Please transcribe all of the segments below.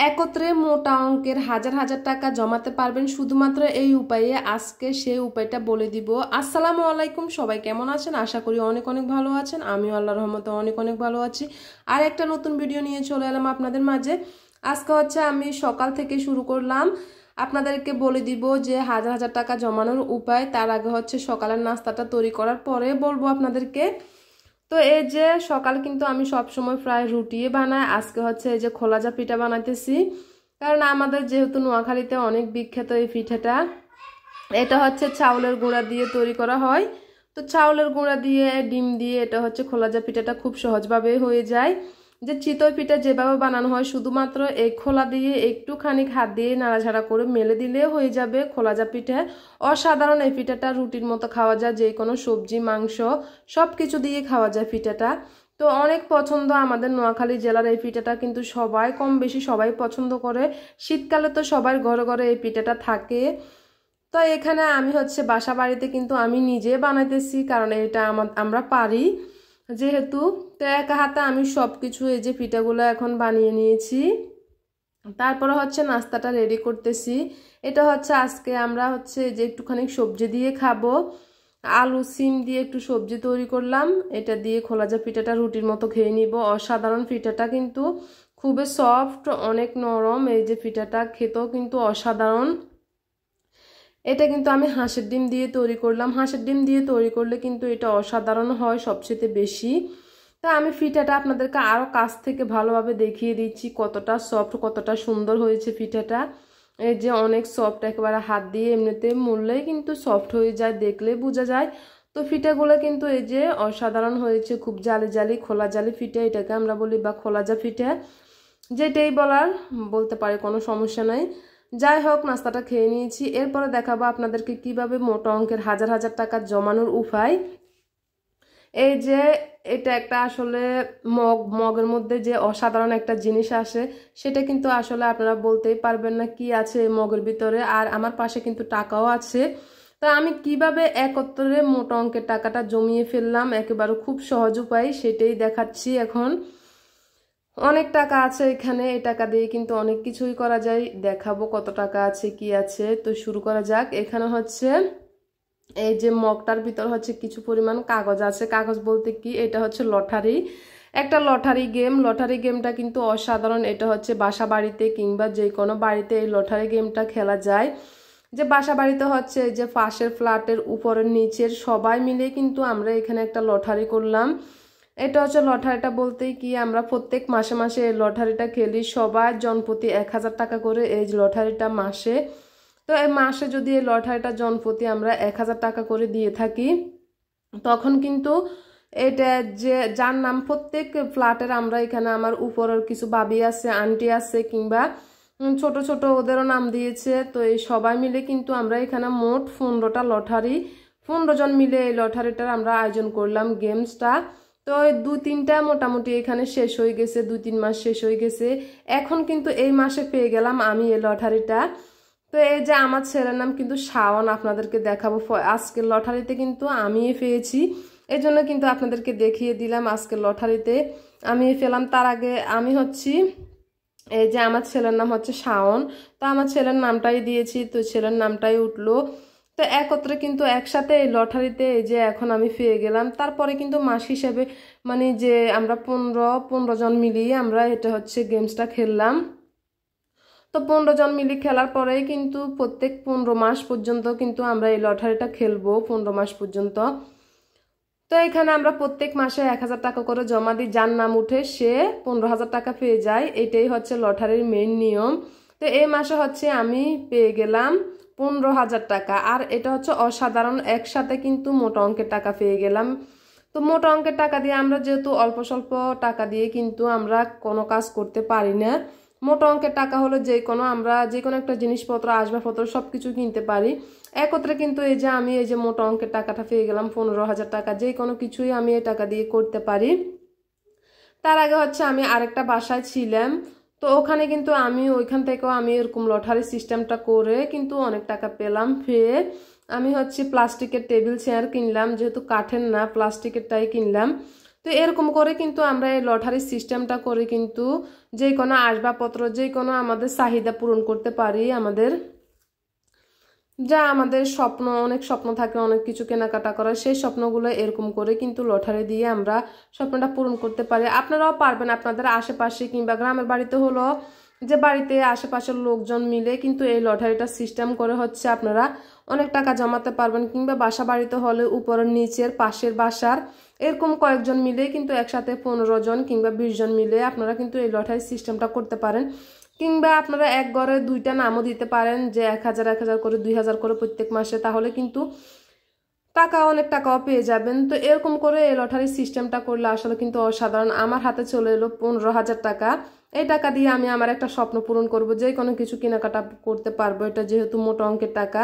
একত্রে মোটা অঙ্কের হাজার হাজার টাকা জমাতে পারবেন শুধুমাত্র এই উপায়ে। আজকে সেই উপায়টা বলে দিব। আসসালামু আলাইকুম, সবাই কেমন আছেন? আশা করি অনেক অনেক ভালো আছেন। আমিও আল্লাহর রহমতে অনেক অনেক ভালো আছি। আর একটা নতুন ভিডিও নিয়ে চলে এলাম আপনাদের মাঝে। আজকে হচ্ছে আমি সকাল থেকে শুরু করলাম, আপনাদেরকে বলে দিব যে হাজার হাজার টাকা জমানোর উপায়। তার আগে হচ্ছে সকালের নাস্তাটা তৈরি করার পরে বলবো আপনাদেরকে। তো এই যে সকাল কিন্তু আমি সব সময় প্রায় রুটি বানাই। আজকে হচ্ছে এই যে খোলাজা পিঠা বানাইতেছি, কারণ আমাদের যেহেতু নোয়াখালীতে অনেক বিখ্যাত এই পিঠাটা। এটা হচ্ছে চাউলের গুঁড়া দিয়ে তৈরি করা হয়। তো চাউলের গুঁড়া দিয়ে ডিম দিয়ে এটা হচ্ছে খোলাজা পিঠাটা খুব সহজভাবে হয়ে যায়। যে চিতই পিঠা যেভাবে বানানো হয় শুধুমাত্র এই খোলা দিয়ে একটুখানি হাত দিয়ে নাড়াঝাড়া করে মেলে দিলে হয়ে যাবে খোলাজা পিঠা। অসাধারণ এই পিঠাটা, রুটির মতো খাওয়া যায়, যে কোনো সবজি মাংস সব কিছু দিয়ে খাওয়া যায় পিঠাটা। তো অনেক পছন্দ আমাদের নোয়াখালী জেলার এই পিঠাটা, কিন্তু সবাই কম বেশি সবাই পছন্দ করে। শীতকালে তো সবার ঘরে ঘরে এই পিঠাটা থাকে। তো এখানে আমি হচ্ছে বাসা বাড়িতে কিন্তু আমি নিজে বানাইতেছি, কারণ এটা আমরা পারি যেহেতু। তো একা হাতে আমি সব কিছু এই যে পিঠাগুলো এখন বানিয়ে নিয়েছি। তারপরে হচ্ছে নাস্তাটা রেডি করতেছি। এটা হচ্ছে আজকে আমরা হচ্ছে যে একটুখানি সবজি দিয়ে খাবো। আলু সিম দিয়ে একটু সবজি তৈরি করলাম, এটা দিয়ে খোলাজা পিঠাটা রুটির মতো খেয়ে নিব। অসাধারণ পিঠাটা, কিন্তু খুবই সফট, অনেক নরম। এই যে পিঠাটা খেতেও কিন্তু অসাধারণ। এটা কিন্তু আমি হাঁসের ডিম দিয়ে তৈরি করলাম। হাঁসের ডিম দিয়ে তৈরি করলে কিন্তু এটা অসাধারণ হয় সবচেয়ে বেশি। তা আমি পিঠাটা আপনাদেরকে আরও কাছ থেকে ভালোভাবে দেখিয়ে দিচ্ছি কতটা সফট, কতটা সুন্দর হয়েছে পিঠাটা। এই যে অনেক সফট, একেবারে হাত দিয়ে এমনিতে মুড়লেই কিন্তু সফট হয়ে যায়, দেখলে বোঝা যায়। তো পিঠাগুলো কিন্তু এই যে অসাধারণ হয়েছে, খুব জালি জালি খোলা জালি পিঠা এটাকে আমরা বলি, বা খোলাজা পিঠা যেটাই বলতে পারে, কোনো সমস্যা নাই। যাই হোক, নাস্তাটা খেয়ে নিয়েছি। এরপরে দেখাবো আপনাদেরকে কিভাবে মোটা অঙ্কের হাজার হাজার টাকা জমানোর উপায়। এই যে এটা একটা আসলে মগের মধ্যে যে অসাধারণ একটা জিনিস আসে, সেটা কিন্তু আসলে আপনারা বলতেই পারবেন না কি আছে এই মগের ভিতরে। আর আমার পাশে কিন্তু টাকাও আছে। তা আমি কিভাবে একত্রে মোটা অঙ্কের টাকাটা জমিয়ে ফেললাম একেবারে খুব সহজ উপায়, সেটাই দেখাচ্ছি এখন। অনেক টাকা আছে এখানে, এই টাকা দিয়ে কিন্তু অনেক কিছুই করা যায়। দেখাবো কত টাকা আছে কি আছে। তো শুরু করা যাক। এখানে হচ্ছে এই যে মগটার ভিতর হচ্ছে কিছু পরিমাণ কাগজ আছে। কাগজ বলতে কি, এটা হচ্ছে লটারি, একটা লটারি গেম। লটারি গেমটা কিন্তু অসাধারণ। এটা হচ্ছে বাসা বাড়িতে কিংবা যে কোনো বাড়িতে এই লটারি গেমটা খেলা যায়। যে বাসা বাড়িতে হচ্ছে যে পাশের ফ্ল্যাটের উপরের নিচের সবাই মিলে কিন্তু আমরা এখানে একটা লটারি করলাম। এটা হচ্ছে লটারিটা বলতেই কি, আমরা প্রত্যেক মাসে মাসে এই লটারিটা খেলি। সবার জনপ্রতি 1000 টাকা করে এই লটারিটা মাসে। তো এই মাসে যদি এই লটারিটা জনপ্রতি আমরা 1000 টাকা করে দিয়ে থাকি, তখন কিন্তু এটা যে যার নাম প্রত্যেক ফ্ল্যাটের, আমরা এখানে আমার উপরের কিছু ভাবি আছে, আন্টি আছে, কিংবা ছোট ছোট ওদেরও নাম দিয়েছে। তো এই সবাই মিলে কিন্তু আমরা এখানে মোট 15টা লটারি, 15 জন মিলে এই লটারিটার আমরা আয়োজন করলাম গেমসটা। তো 2-3টা মোটামুটি এখানে শেষ হয়ে গেছে, 2-3 মাস শেষ হয়ে গেছে। এখন কিন্তু এই মাসে পেয়ে গেলাম আমি এই লটারিটা। তো এই যে আমার ছেলের নাম কিন্তু শাওন, আপনাদেরকে দেখাবো। আজকের লটারিতে কিন্তু আমি পেয়েছি, এই জন্য কিন্তু আপনাদেরকে দেখিয়ে দিলাম আজকের লটারিতে আমি পেলাম। তার আগে আমি হচ্ছি এই যে আমার ছেলের নাম হচ্ছে শাওন, তো আমার ছেলের নামটাই দিয়েছি, তো ছেলের নামটাই উঠলো। তো একত্রে কিন্তু একসাথে এই লটারিতে এই যে এখন আমি পেয়ে গেলাম। তারপরে কিন্তু মাস হিসেবে মানে যে আমরা 15 জন মিলিয়ে আমরা এটা হচ্ছে গেমসটা খেললাম। তো 15 জন মিলে খেলার পরেই কিন্তু প্রত্যেক 15 মাস পর্যন্ত কিন্তু আমরা এই লটারিটা খেলবো, 15 মাস পর্যন্ত। তো এখানে আমরা প্রত্যেক মাসে 1000 টাকা করে জমা দিই, যার নাম উঠে সে 15,000 টাকা পেয়ে যায়। এটাই হচ্ছে লটারির মেইন নিয়ম। তো এই মাসে হচ্ছে আমি পেয়ে গেলাম 15,000 টাকা। আর এটা হচ্ছে অসাধারণ, একসাথে কিন্তু মোটা অঙ্কের টাকা পেয়ে গেলাম। তো মোটা অঙ্কের টাকা দিয়ে আমরা যেহেতু অল্প স্বল্প টাকা দিয়ে কিন্তু আমরা কোনো কাজ করতে পারি না। মোটা অঙ্কের টাকা হলো আমরা যে কোনো একটা জিনিসপত্র আসবাবপত্র সবকিছু কিনতে পারি। একত্রে কিন্তু এই যে আমি এই যে মোটা অঙ্কের টাকাটা পেয়ে গেলাম 15,000 টাকা, যে কোনো কিছুই আমি এই টাকা দিয়ে করতে পারি। তার আগে হচ্ছে আমি আরেকটা বাসায় ছিলাম, তো ওখানে কিন্তু আমি ওইখান থেকেও আমি এরকম লটারি সিস্টেমটা করে কিন্তু অনেক টাকা পেলাম। পেয়ে আমি হচ্ছে প্লাস্টিকের টেবিল চেয়ার কিনলাম, যেহেতু কাঠের না প্লাস্টিকেরটাই কিনলাম। তো এরকম করে কিন্তু আমরা এই লটারির সিস্টেমটা করে কিন্তু যে কোনো আসবাবপত্র যে কোনো আমাদের চাহিদা পূরণ করতে পারি। আমাদের স্বপ্ন, অনেক স্বপ্ন থাকে অনেক কিছু কেনাকাটা করার, সেই স্বপ্নগুলো এরকম করে কিন্তু লটারি দিয়ে আমরা স্বপ্নটা পূরণ করতে পারি। আপনারাও পারবেন আপনাদের আশেপাশে কিংবা গ্রামের বাড়িতে হলো যে বাড়িতে আশেপাশের লোকজন মিলে কিন্তু এই লটারিটা সিস্টেম করে হচ্ছে আপনারা অনেক টাকা জমাতে পারবেন, কিংবা বাসা বাড়িতে হলে উপরের নিচের পাশের বাসার এরকম কয়েকজন মিলে কিন্তু একসাথে 15 জন কিংবা 20 জন মিলে আপনারা কিন্তু এই লটারি সিস্টেমটা করতে পারেন। কিংবা আপনারা এক ঘরে দুইটা নামও দিতে পারেন যে 1000 করে 2000 করে প্রত্যেক মাসে, তাহলে কিন্তু অনেক টাকাও পেয়ে যাবেন। তো এরকম করে এই লটারি সিস্টেমটা করলে আসলে কিন্তু অসাধারণ। আমার হাতে চলে এলো 15,000 টাকা। এই টাকা দিয়ে আমি আমার একটা স্বপ্ন পূরণ করব, যে কোনো কিছু কেনাকাটা করতে পারবো, এটা যেহেতু মোটা অঙ্কের টাকা।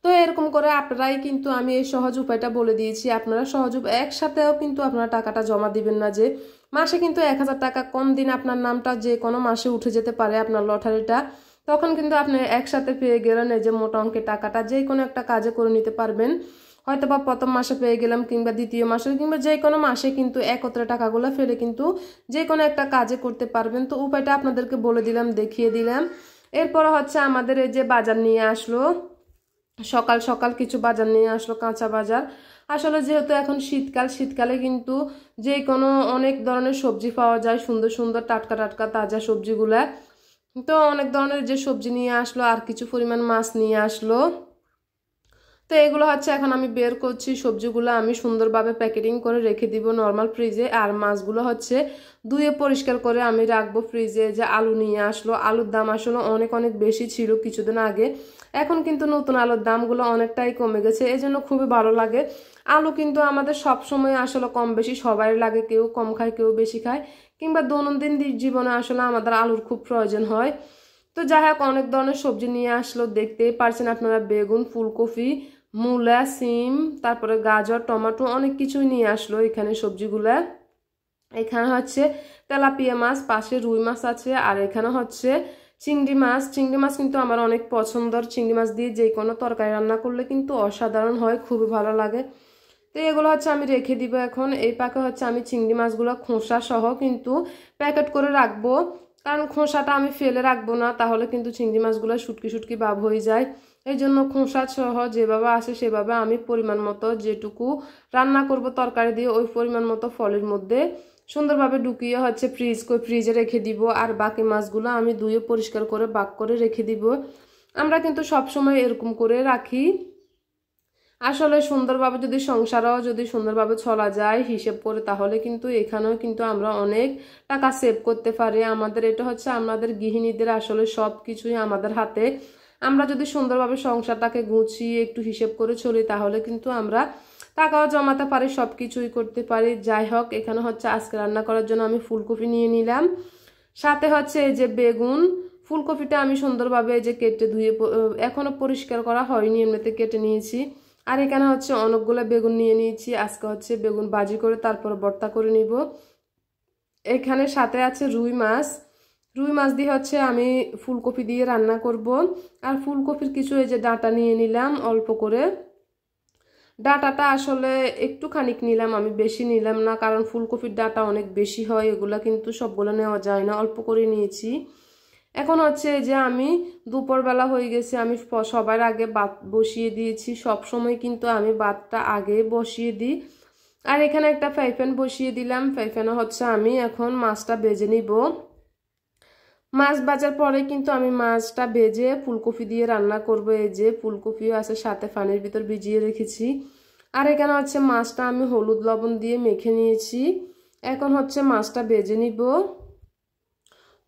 তো এরকম করে আপনারাই কিন্তু আমি এই সহজ উপায়টা বলে দিয়েছি, আপনারা সহজ একসাথেও কিন্তু আপনারা টাকাটা জমা দিবেন না যে মাসে কিন্তু 1000 টাকা কোন দিন আপনার নামটা যে কোনো মাসে উঠে যেতে পারে আপনার লটারিটা, তখন কিন্তু আপনি একসাথে পেয়ে গেলেন এই যে মোটা অঙ্কের টাকাটা, যে কোনো একটা কাজে করে নিতে পারবেন। হয়তো বা প্রথম মাসে পেয়ে গেলাম কিংবা দ্বিতীয় মাসে কিংবা যে কোনো মাসে কিন্তু একত্রে টাকাগুলো ফেলে কিন্তু যে কোনো একটা কাজে করতে পারবেন। তো উপায়টা আপনাদেরকে বলে দিলাম, দেখিয়ে দিলাম। এরপর হচ্ছে আমাদের এই যে বাজার নিয়ে আসলো, সকাল সকাল কিছু বাজার নিয়ে আসলো, কাঁচা বাজার। আসলে যেহেতু এখন শীতকালে কিন্তু যে কোনো অনেক ধরনের সবজি পাওয়া যায়, সুন্দর সুন্দর টাটকা টাটকা তাজা সবজিগুলা। তো অনেক ধরনের যে সবজি নিয়ে আসলো, আর কিছু পরিমাণ মাছ নিয়ে আসলো। তো এগুলো হচ্ছে এখন আমি বের করছি, সবজিগুলো আমি সুন্দরভাবে প্যাকেটিং করে রেখে দিব নর্মাল ফ্রিজে, আর মাছগুলো হচ্ছে ধুয়ে পরিষ্কার করে আমি রাখবো ফ্রিজে। যে আলু নিয়ে আসলো, আলুর দাম আসলে অনেক অনেক বেশি ছিল কিছুদিন আগে, এখন কিন্তু নতুন আলুর দামগুলো অনেকটাই কমে গেছে, এই জন্য খুবই ভালো লাগে। আলু কিন্তু আমাদের সব সময় আসলে কম বেশি সবাই লাগে, কেউ কম খায় কেউ বেশি খায়, কিংবা দৈনন্দিন জীবনে আসলে আমাদের আলুর খুব প্রয়োজন হয়। তো যাই হোক অনেক ধরনের সবজি নিয়ে আসলো, দেখতেই পারছেন আপনারা, বেগুন, ফুলকপি, মূলা, সিম, তারপরে গাজর, টমেটো, অনেক কিছুই নিয়ে আসলো এখানে সবজিগুলা। এখানে হচ্ছে তেলাপিয়া মাছ, পাশে রুই মাছ আছে, আর এখানে হচ্ছে চিংড়ি মাছ। চিংড়ি মাছ কিন্তু আমার অনেক পছন্দের, চিংড়ি মাছ দিয়ে যে কোনো তরকারি রান্না করলে কিন্তু অসাধারণ হয়, খুবই ভালো লাগে। তো এগুলো হচ্ছে আমি রেখে দিব এখন। এই পাকে হচ্ছে আমি চিংড়ি মাছগুলো খোসা সহ কিন্তু প্যাকেট করে রাখবো, কারণ খোসাটা আমি ফেলে রাখবো না, তাহলে কিন্তু চিংড়ি মাছগুলো শুটকি শুটকি ভাব হয়ে যায়। এই জন্য খোসা সহ যেভাবে আসে সেভাবে আমি পরিমাণ মতো যেটুকু রান্না করব তরকারি দিয়ে ওই পরিমাণ মতো ফলের মধ্যে সুন্দরভাবে ঢুকিয়ে হচ্ছে ফ্রিজে রেখে দিব, আর বাকি মাছগুলো আমি ধুয়ে পরিষ্কার করে বাক করে রেখে দিব। আমরা কিন্তু সবসময় এরকম করে রাখি। আসলে সুন্দরভাবে যদি সংসারও যদি সুন্দরভাবে চলা যায় হিসেব করে, তাহলে কিন্তু এখানেও কিন্তু আমরা অনেক টাকা সেভ করতে পারি। আমাদের এটা হচ্ছে আমাদের গৃহিণীদের আসলে সব কিছুই আমাদের হাতে। আমরা যদি সুন্দরভাবে সংসারটাকে গুছিয়ে একটু হিসেব করে চলি, তাহলে কিন্তু আমরা টাকাও জমাতে পারি, সব কিছুই করতে পারি। যাই হোক এখানে হচ্ছে আজকে রান্না করার জন্য আমি ফুলকপি নিয়ে নিলাম, সাথে হচ্ছে এই যে বেগুন। ফুলকপিটা আমি সুন্দরভাবে এই যে কেটে ধুয়ে, এখনো পরিষ্কার করা হয়নি, এমনিতে কেটে নিয়েছি। আর এখানে হচ্ছে অনেকগুলো বেগুন নিয়ে নিয়েছি, আজকে হচ্ছে বেগুন ভাজি করে তারপর ভর্তা করে নিব। এখানে সাথে আছে রুই মাছ, রুই মাছ দিয়ে হচ্ছে আমি ফুলকপি দিয়ে রান্না করব। আর ফুলকপির কিছু এই যে ডাঁটা নিয়ে নিলাম অল্প করে, ডাঁটাটা আসলে একটু খানিক নিলাম, আমি বেশি নিলাম না, কারণ ফুলকপির ডাঁটা অনেক বেশি হয়, এগুলা কিন্তু সবগুলো নেওয়া যায় না, অল্প করে নিয়েছি। এখন হচ্ছে যে আমি দুপুরবেলা হয়ে গেছে, আমি সবার আগে ভাত বসিয়ে দিয়েছি, সব সময় কিন্তু আমি ভাতটা আগে বসিয়ে দিই। আর এখানে একটা ফ্রাই প্যান বসিয়ে দিলাম, ফ্রাই প্যানে হচ্ছে আমি এখন মাছটা ভেজে নিব। মাছ ভাজার পরে কিন্তু আমি মাছটা ভেজে ফুলকপি দিয়ে রান্না করব। এই যে ফুলকপিও আছে সাথে পানির ভিতর ভিজিয়ে রেখেছি। আর এখানে হচ্ছে মাছটা আমি হলুদ লবণ দিয়ে মেখে নিয়েছি, এখন হচ্ছে মাছটা ভেজে নিব।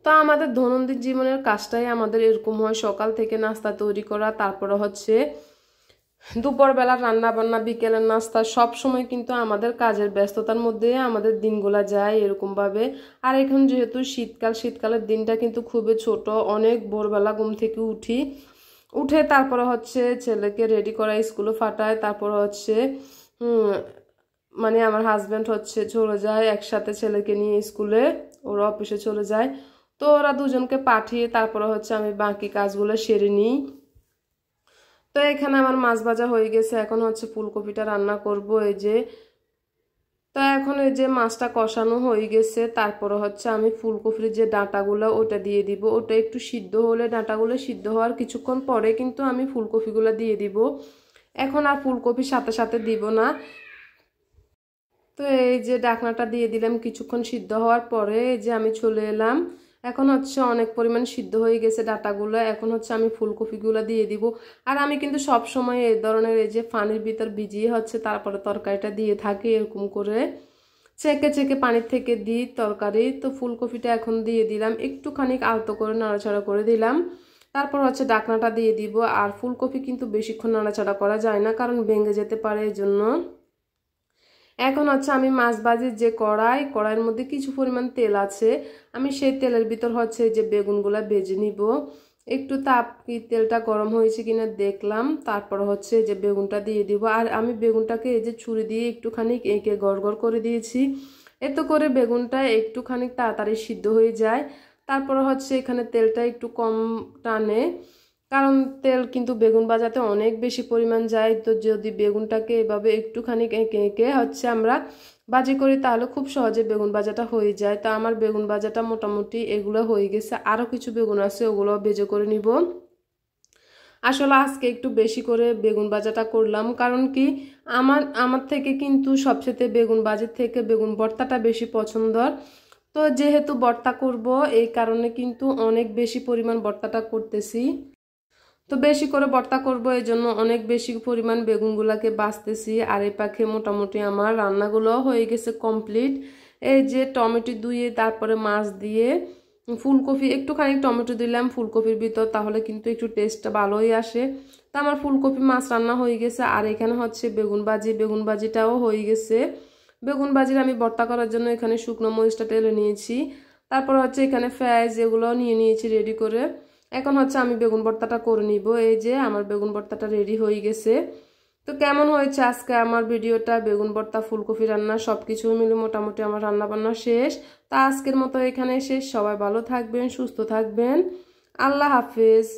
তো আমাদের দৈনন্দিন জীবনের কাজটাই আমাদের এরকম হয়, সকাল থেকে নাস্তা তৈরি করা, তারপরে হচ্ছে দুপুরবেলা রান্না বান্না, বিকেলের নাস্তা, সব সময় কিন্তু আমাদের কাজের ব্যস্ততার মধ্যে আমাদের দিনগুলা যায় এরকমভাবে। আর এখন যেহেতু শীতকালের দিনটা কিন্তু খুবই ছোট, অনেক ভোরবেলা ঘুম থেকে উঠে তারপরে হচ্ছে ছেলেকে রেডি করা, স্কুলে ফাটায়, তারপরে হচ্ছে মানে আমার হাজব্যান্ড হচ্ছে চলে যায় একসাথে ছেলেকে নিয়ে স্কুলে, ওরা অফিসে চলে যায়। তো ওরা দুজনকে পাঠিয়ে তারপরে হচ্ছে আমি বাকি কাজগুলো সেরে নিই। তো এখানে আমার মাছ ভাজা হয়ে গেছে, এখন হচ্ছে ফুলকপিটা রান্না করব। এই যে তো এখন এই যে মাছটা কষানো হয়ে গেছে, তারপরে হচ্ছে আমি ফুলকপির যে ডাঁটাগুলো ওটা দিয়ে দিব। ওটা একটু সিদ্ধ হলে, ডাঁটাগুলো সিদ্ধ হওয়ার কিছুক্ষণ পরে কিন্তু আমি ফুলকপিগুলো দিয়ে দিব। এখন আর ফুলকপির সাথে সাথে দিব না। তো এই যে ঢাকনাটা দিয়ে দিলাম কিছুক্ষণ সিদ্ধ হওয়ার পরে এই যে আমি চলে এলাম। এখন হচ্ছে অনেক পরিমাণ সিদ্ধ হয়ে গেছে ডাঁটাগুলো। এখন হচ্ছে আমি ফুলকপিগুলো দিয়ে দিব। আর আমি কিন্তু সব সময় এই ধরনের এই যে পানির ভিতর ভিজিয়ে হচ্ছে তারপরে তরকারিটা দিয়ে থাকি, এরকম করে চেকে চেকে পানির থেকে দিই তরকারি। তো ফুলকপিটা এখন দিয়ে দিলাম, একটুখানি আলতো করে নাড়াচাড়া করে দিলাম। তারপর হচ্ছে ঢাকনাটা দিয়ে দিব। আর ফুলকপি কিন্তু বেশিক্ষণ নাড়াচাড়া করা যায় না, কারণ ভেঙে যেতে পারে, এই জন্য। এখন হচ্ছে আমি মাছ ভাজির যে কড়াইয়ের মধ্যে কিছু পরিমাণ তেল আছে, আমি সেই তেলের ভিতর হচ্ছে যে বেগুনগুলা ভেজে নিব। একটু তেলটা গরম হয়েছে কিনা দেখলাম, তারপর হচ্ছে যে বেগুনটা দিয়ে দিব। আর আমি বেগুনটাকে এই যে ছুরি দিয়ে একটুখানি এঁকে গড় করে দিয়েছি, এতে করে বেগুনটা একটুখানি তাড়াতাড়ি সিদ্ধ হয়ে যায়। তারপর হচ্ছে এখানে তেলটা একটু কম টানে, কারণ তেল কিন্তু বেগুন ভাজাতে অনেক বেশি পরিমাণ যায়। তো যদি বেগুনটাকে এভাবে একটুখানি এঁকে এঁকে হচ্ছে আমরা ভাজি করি, তাহলে খুব সহজে বেগুন ভাজাটা হয়ে যায়। তো আমার বেগুন ভাজাটা মোটামুটি এগুলো হয়ে গেছে, আরও কিছু বেগুন আছে, ওগুলো ভেজে করে নিব। আসলে আজকে একটু বেশি করে বেগুন ভাজাটা করলাম, কারণ কি আমার থেকে কিন্তু সবচেয়ে বেগুন ভাজির থেকে বেগুন ভর্তাটা বেশি পছন্দর। তো যেহেতু ভর্তা করব, এই কারণে কিন্তু অনেক বেশি পরিমাণ ভর্তাটা করতেছি। তো বেশি করে ভর্তা করব, এই জন্য অনেক বেশি পরিমাণ বেগুনগুলাকে বাছতেছি। আর এই পাখে মোটামুটি আমার রান্নাগুলো হয়ে গেছে কমপ্লিট। এই যে টমেটো দিয়ে তারপরে মাছ দিয়ে ফুলকপি, একটুখানি টমেটো দিলাম ফুলকপির ভিতর, তাহলে কিন্তু একটু টেস্টটা ভালোই আসে। তো আমার ফুলকপি মাছ রান্না হয়ে গেছে। আর এখানে হচ্ছে বেগুন ভাজিটাও হয়ে গেছে। বেগুন ভাজির আমি ভর্তা করার জন্য এখানে শুকনো মরিচটা টেলে নিয়েছি। তারপর হচ্ছে এখানে পেঁয়াজ এগুলো নিয়ে নিয়েছি রেডি করে। এখন হচ্ছে আমি বেগুন ভর্তাটা করে নিব। এই যে আমার বেগুন ভর্তাটা রেডি হয়ে গেছে। তো কেমন হয়েছে আজকে আমার ভিডিওটা, বেগুন ভর্তা ফুলকপি রান্না সবকিছু মিলে মোটামুটি আমার রান্না বান্না শেষ। তা আজকের মতো এখানে শেষ। সবাই ভালো থাকবেন, সুস্থ থাকবেন। আল্লাহ হাফেজ।